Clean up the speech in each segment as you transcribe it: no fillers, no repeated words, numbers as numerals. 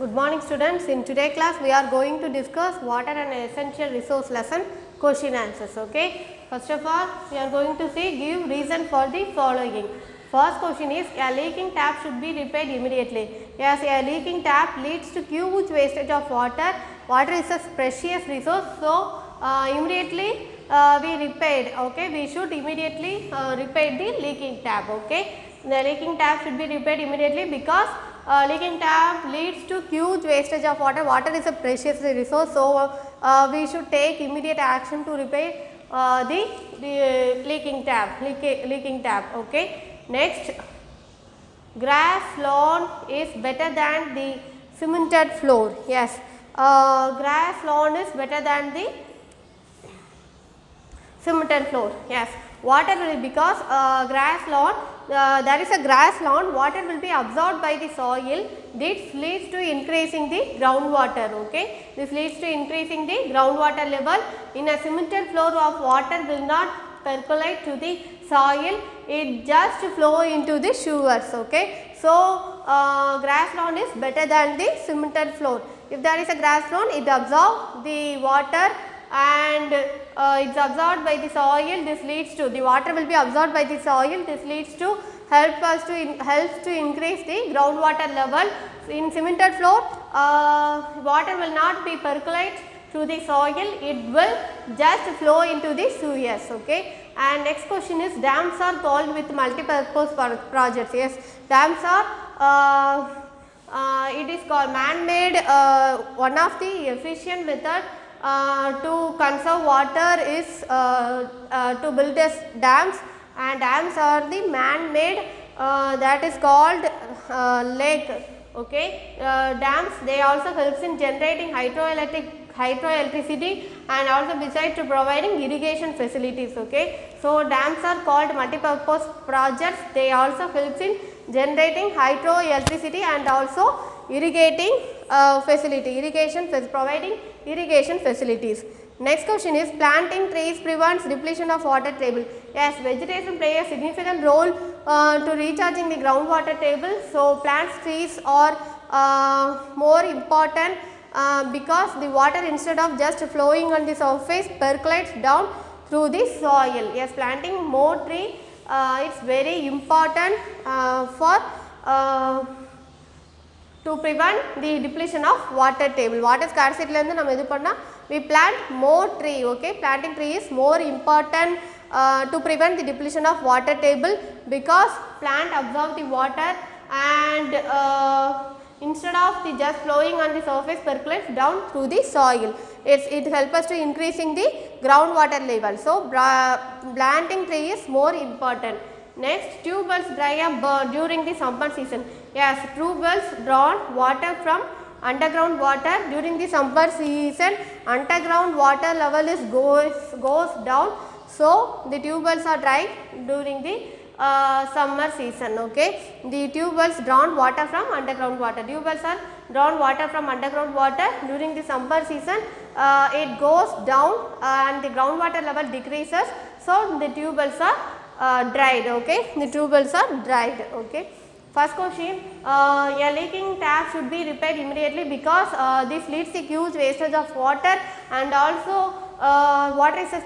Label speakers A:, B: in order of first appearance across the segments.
A: Good morning students. In today's class we are going to discuss water and essential resource lesson question answers. Okay. First of all we are going to see give reason for the following. First question is a leaking tap should be repaired immediately. Yes, a leaking tap leads to huge wastage of water. Water is a precious resource, so immediately we repaired. Okay, we should immediately repair the leaking tap. Okay, the leaking tap should be repaired immediately because leaking tap leads to huge wastage of water. Water is a precious resource, so we should take immediate action to repair the leaking tap. Okay. Next, grass lawn is better than the cemented floor. Yes, grass lawn is better than the cemented floor. Yes, water will, because grass lawn, there is a grass lawn, water will be absorbed by the soil. This leads to increasing the groundwater. Okay, this leads to increasing the groundwater level. In a cemented floor of water will not percolate to the soil, it just flow into the sewers. Okay, so grass lawn is better than the cemented floor. If there is a grass lawn, it absorbs the water and it is absorbed by the soil. This leads to the water will be absorbed by the soil. This leads to helps to increase the groundwater level. In cemented floor, water will not be percolate through the soil, it will just flow into the sewers. Okay. And next question is dams are called with multi-purpose projects. Yes, dams are it is called man-made, one of the efficient method to conserve water is to build dams, and dams are the man-made that is called lake. Okay, dams they also helps in generating hydroelectricity and also besides to providing irrigation facilities. Okay, so dams are called multi-purpose projects. They also helps in generating hydroelectricity and also irrigating providing irrigation facilities. Next question is planting trees prevents depletion of water table. Yes, vegetation play a significant role to recharging the groundwater table. So plants trees are more important because the water instead of just flowing on the surface percolates down through the soil. Yes, planting more tree it's very important for to prevent the depletion of water table. Water scarcity la nam edu panna we plant more tree. Okay, planting tree is more important to prevent the depletion of water table because plant absorb the water and instead of the just flowing on the surface percolates down through the soil. It helps us to increasing the groundwater level. So planting tree is more important. Next, tube wells dry up during the summer season. Yes, tube wells draw water from underground water during the summer season. Underground water level is goes down, so the tube wells are dry during the summer season. Okay, the tube wells drawn water from underground water. Tube wells are drawn water from underground water during the summer season. It goes down and the groundwater level decreases, so the tube wells are dried. Okay, the tube wells are dried. Okay. First question, a leaking tap should be repaired immediately because this leads to huge wastage of water and also water is a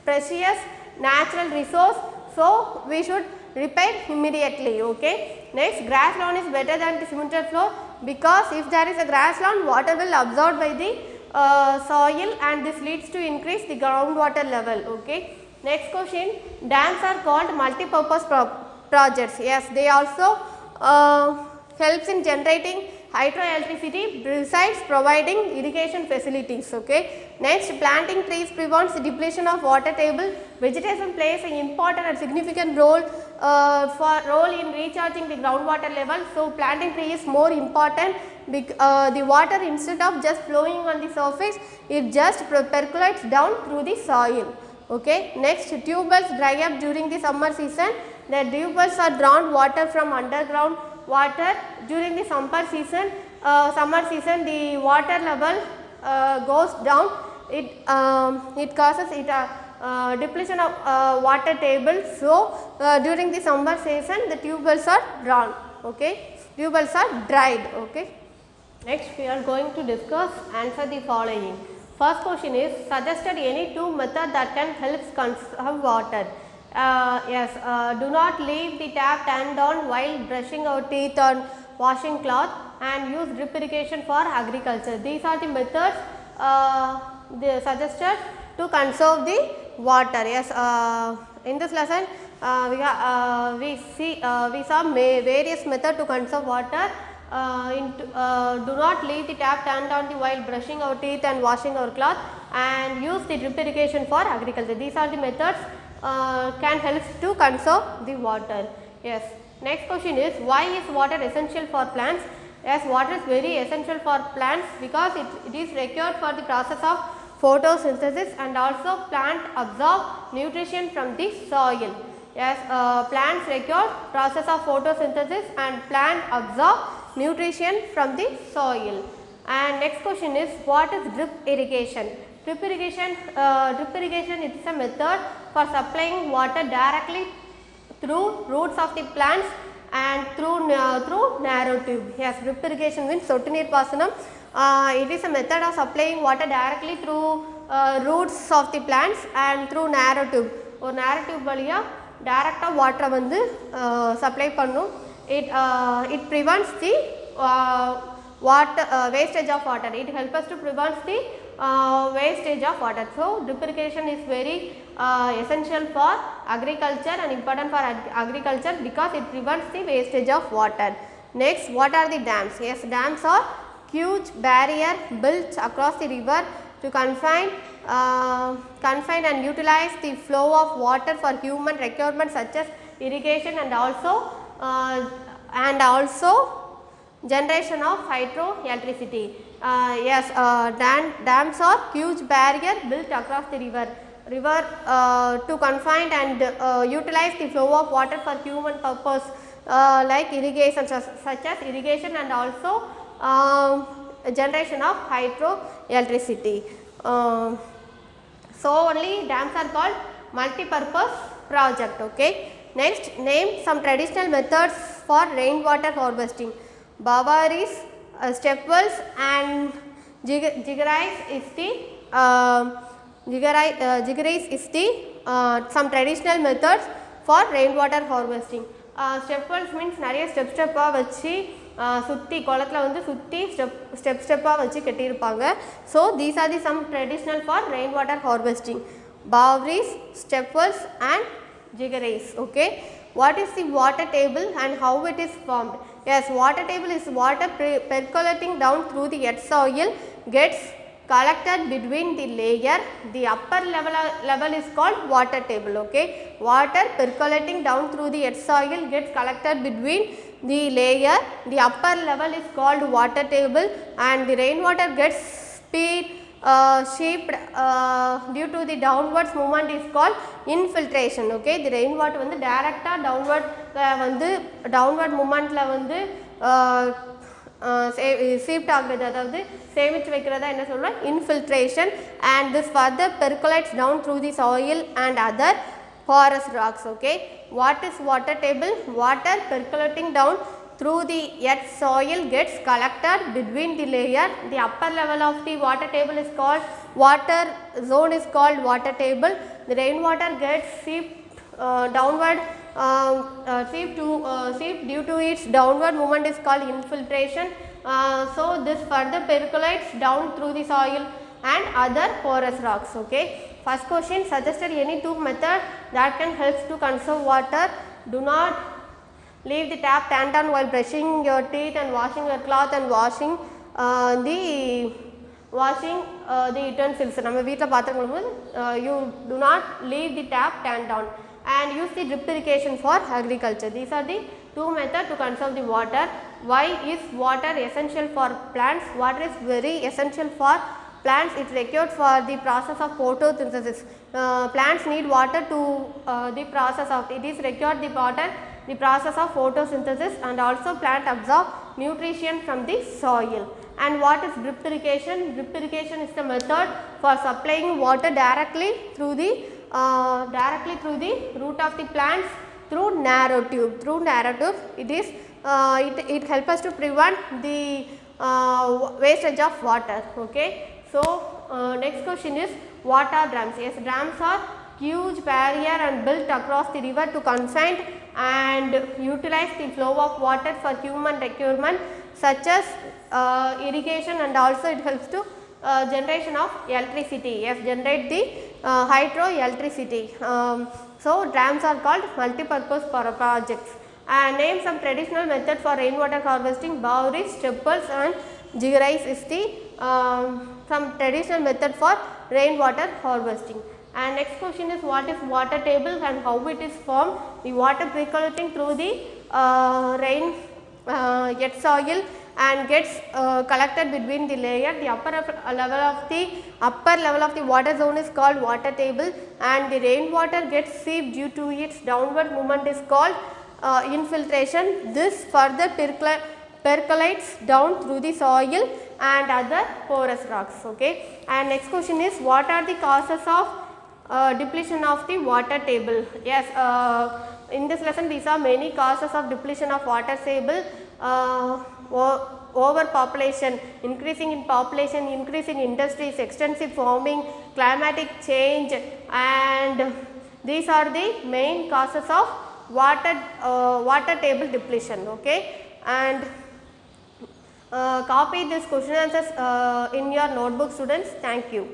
A: precious natural resource, so we should repair immediately. Okay. Next, grass lawn is better than the cemented floor because if there is a grass lawn, water will absorb by the soil and this leads to increase the groundwater level. Okay. Next question, dams are called multi-purpose projects. Yes, they also helps in generating hydroelectricity besides providing irrigation facilities. Okay. Next, planting trees prevents the depletion of water table. Vegetation plays an important and significant role in recharging the groundwater level. So planting tree is more important because the water instead of just flowing on the surface, it just percolates down through the soil. Okay. Next, tube wells dry up during the summer season. The tube wells are drawn water from underground water during the summer season. The water level goes down. It causes depletion of water table. So during the summer season, the tube wells are drawn. Okay, tube wells are dried. Okay. Next we are going to discuss answer the following. First question is suggested any two method that can help conserve water. Yes, do not leave the tap turned on while brushing our teeth or washing cloth, and use drip irrigation for agriculture. These are the methods they suggested to conserve the water. Yes, in this lesson we saw various methods to conserve water. Do not leave the tap turned on while brushing our teeth and washing our cloth, and use the drip irrigation for agriculture. These are the methods can help to conserve the water. Yes. Next question is why is water essential for plants? Yes, water is very essential for plants because it is required for the process of photosynthesis, and also plant absorb nutrition from the soil. Yes, plants require process of photosynthesis and plant absorb nutrition from the soil. And next question is what is drip irrigation? Drip irrigation is a method for supplying water directly through roots of the plants and through narrow tube. Yes, drip irrigation means சொட்டு நீர் பாசனம். It is a method of supplying water directly through roots of the plants and through narrow tube. ஒரு narrow tube வழியா direct water வந்து supply பண்ணும். It prevents the wastage of water. It helps us to prevent the wastage of water. So drip irrigation is very essential for agriculture and important for agriculture because it prevents the wastage of water. Next, what are the dams? Yes, dams are huge barrier built across the river to confine and utilize the flow of water for human requirements such as irrigation and also generation of hydroelectricity. Yes, dams are huge barrier built across the river to confine and utilize the flow of water for human purpose like irrigation such as irrigation and also generation of hydroelectricity. So only dams are called multi-purpose project. Okay. Next, name some traditional methods for rainwater harvesting. Bawaris, step wells and jiggeries is the some traditional methods for rainwater harvesting. Step wells means நிறைய step வச்சு சுற்றி குளத்தில் வந்து சுற்றி ஸ்டெப்பாக வச்சு கட்டியிருப்பாங்க. So these are the some traditional for rain water harvesting. Bawaris, step wells and jiggeries. Okay. What is the water table and how it is formed? Yes, water table is water percolating down through the earth soil, gets collected between the layer. The upper level is called water table. Okay. Water percolating down through the earth soil gets collected between the layer. The upper level is called water table, and the rainwater gets shaped due to the downwards movement is called infiltration. Okay. The rainwater வந்து direct வந்து downward movementல வந்து சீப்ட் ஆகுறது, அதாவது சேமித்து வைக்கிறதா என்ன சொல்கிறோம், infiltration, and this further percolates down through the soil and other porous rocks. Okay. What is water table? Water percolating down through the earth soil gets collected between the layer. The upper level of the water table is called water zone is called water table. The rainwater gets seeped downward seep due to its downward movement is called infiltration. So this further percolates down through the soil and other porous rocks. Okay. First question, suggested any two methods that can help to conserve water. Do not leave the tap turned on while brushing your teeth and washing your cloth and washing the utensils. நம்ம வீட்டில் பாத்திரம் கழுவும்போது you do not leave the tap turned on, and use the drip irrigation for agriculture. These are the two methods to conserve the water. Why is water essential for plants? Water is very essential for plants. It is required for the process of photosynthesis. Plants need water to the process of it is required the water the process of photosynthesis, and also plant absorb nutrition from the soil. And what is drip irrigation? Drip irrigation is the method for supplying water directly through the root of the plants through narrow tube. It is it helps us to prevent the wastage of water. Okay. So, next question is, what are dams? Yes, dams are huge barrier and built across the river to contain and utilize the flow of water for human requirement such as irrigation, and also it helps to generation of electricity. Yes, generate the hydroelectricity. So, dams are called multi-purpose projects. And name some traditional method for rainwater harvesting. Bowries, stepples and jiggeries is the some traditional method for rainwater harvesting. And next question is, what is water table and how it is formed? The water percolating through the rain gets soil and gets collected between the layer. The upper level of the water zone is called water table, and the rainwater gets sieved due to its downward movement is called infiltration. This further percolates down through the soil and other porous rocks. Okay. And next question is, what are the causes of depletion of the water table? Yes, in this lesson these are many causes of depletion of water table. Overpopulation, increasing in population, increasing industries, extensive farming, climatic change, and these are the main causes of water table depletion. Okay. And copy this question answers in your notebook, students. Thank you.